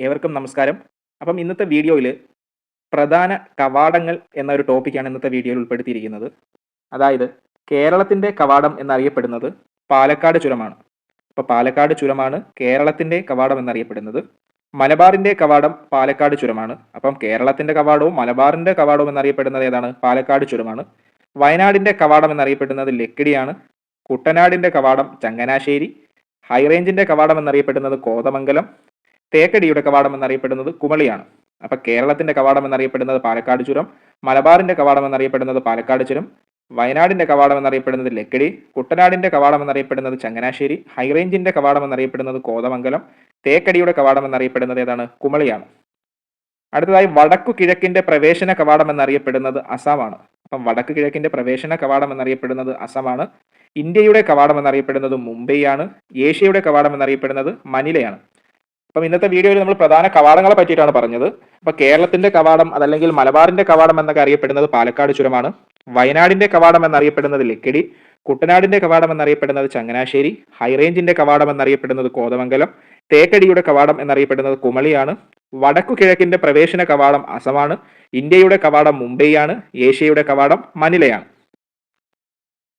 ഏവർക്കും നമസ്കാരം. അപ്പം ഇന്നത്തെ വീഡിയോയിൽ പ്രധാന കവാടങ്ങൾ എന്നൊരു ടോപ്പിക്കാണ് ഇന്നത്തെ വീഡിയോയിൽ ഉൾപ്പെടുത്തിയിരിക്കുന്നത്. അതായത് കേരളത്തിൻ്റെ കവാടം എന്നറിയപ്പെടുന്നത് പാലക്കാട് ചുരമാണ്. അപ്പോൾ പാലക്കാട് ചുരമാണ് കേരളത്തിൻ്റെ കവാടം എന്നറിയപ്പെടുന്നത്. മലബാറിൻ്റെ കവാടം പാലക്കാട് ചുരമാണ്. അപ്പം കേരളത്തിൻ്റെ കവാടവും മലബാറിൻ്റെ കവാടവും എന്നറിയപ്പെടുന്നത് ഏതാണ്? പാലക്കാട് ചുരമാണ്. വയനാടിൻ്റെ കവാടം എന്നറിയപ്പെടുന്നത് ലക്കിടിയാണ്. കുട്ടനാടിൻ്റെ കവാടം ചങ്ങനാശ്ശേരി. ഹൈറേഞ്ചിൻ്റെ കവാടം എന്നറിയപ്പെടുന്നത് കോതമംഗലം. തേക്കടിയുടെ കവാടം എന്നറിയപ്പെടുന്നത് കുമളിയാണ്. അപ്പൊ കേരളത്തിന്റെ കവാടം എന്നറിയപ്പെടുന്നത് പാലക്കാട് ചുരം, മലബാറിന്റെ കവാടം എന്നറിയപ്പെടുന്നത് പാലക്കാട് ചുരം, വയനാടിന്റെ കവാടം എന്നറിയപ്പെടുന്നത് ലക്കിടി, കുട്ടനാടിന്റെ കവാടം എന്നറിയപ്പെടുന്നത് ചങ്ങനാശ്ശേരി, ഹൈറേഞ്ചിന്റെ കവാടം എന്നറിയപ്പെടുന്നത് കോതമംഗലം, തേക്കടിയുടെ കവാടം എന്നറിയപ്പെടുന്നത് ഏതാണ്? കുമളിയാണ്. അടുത്തതായി വടക്കു കിഴക്കിന്റെ പ്രവേശന കവാടം എന്നറിയപ്പെടുന്നത് അസമാണ്. അപ്പം വടക്കു കിഴക്കിന്റെ പ്രവേശന കവാടം എന്നറിയപ്പെടുന്നത് അസമാണ്. ഇന്ത്യയുടെ കവാടം എന്നറിയപ്പെടുന്നത് മുംബൈയാണ്. ഏഷ്യയുടെ കവാടം എന്നറിയപ്പെടുന്നത് മനിലയാണ്. അപ്പം ഇന്നത്തെ വീഡിയോയിൽ നമ്മൾ പ്രധാന കവാടങ്ങളെ പറ്റിയിട്ടാണ് പറഞ്ഞത്. അപ്പൊ കേരളത്തിന്റെ കവാടം അതല്ലെങ്കിൽ മലബാറിന്റെ കവാടം എന്നൊക്കെ അറിയപ്പെടുന്നത് പാലക്കാട് ചുരമാണ്. വയനാടിന്റെ കവാടം എന്നറിയപ്പെടുന്നത് ലക്കിടി, കുട്ടനാടിന്റെ കവാടം എന്നറിയപ്പെടുന്നത് ചങ്ങനാശ്ശേരി, ഹൈറേഞ്ചിന്റെ കവാടം എന്നറിയപ്പെടുന്നത് കോതമംഗലം, തേക്കടിയുടെ കവാടം എന്നറിയപ്പെടുന്നത് കുമളിയാണ്. വടക്കു കിഴക്കിന്റെ പ്രവേശന കവാടം അസമാണ്. ഇന്ത്യയുടെ കവാടം മുംബൈയാണ്. ഏഷ്യയുടെ കവാടം മനിലയാണ്.